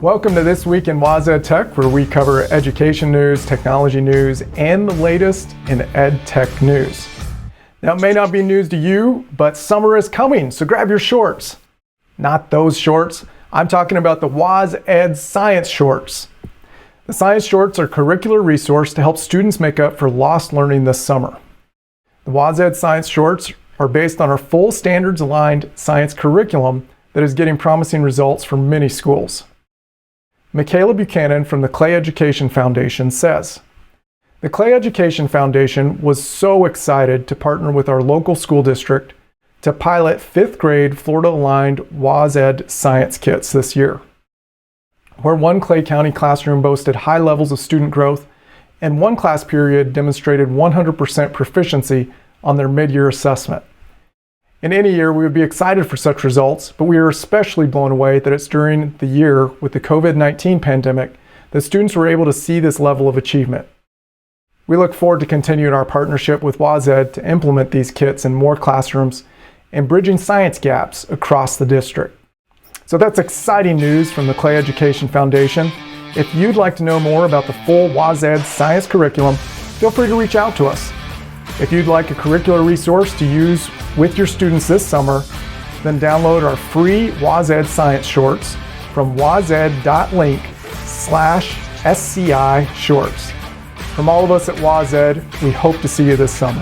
Welcome to This Week in WazEd Tech, where we cover education news, technology news, and the latest in ed tech news. Now, it may not be news to you, but summer is coming, so grab your shorts. Not those shorts. I'm talking about the WazEd Science Shorts. The Science Shorts are a curricular resource to help students make up for lost learning this summer. The WazEd Science Shorts are based on our full standards-aligned science curriculum that is getting promising results for many schools. Michaela Buchanan from the Clay Education Foundation says, "The Clay Education Foundation was so excited to partner with our local school district to pilot 5th grade Florida-aligned WazEd science kits this year, where one Clay County classroom boasted high levels of student growth and one class period demonstrated 100% proficiency on their mid-year assessment. In any year, we would be excited for such results, but we are especially blown away that it's during the year with the COVID-19 pandemic that students were able to see this level of achievement. We look forward to continuing our partnership with WazEd to implement these kits in more classrooms and bridging science gaps across the district." So that's exciting news from the Clay Education Foundation. If you'd like to know more about the full WazEd science curriculum, feel free to reach out to us. If you'd like a curricular resource to use with your students this summer, then download our free WazEd Science Shorts from wazed.link/SCI Shorts. From all of us at WazEd, we hope to see you this summer.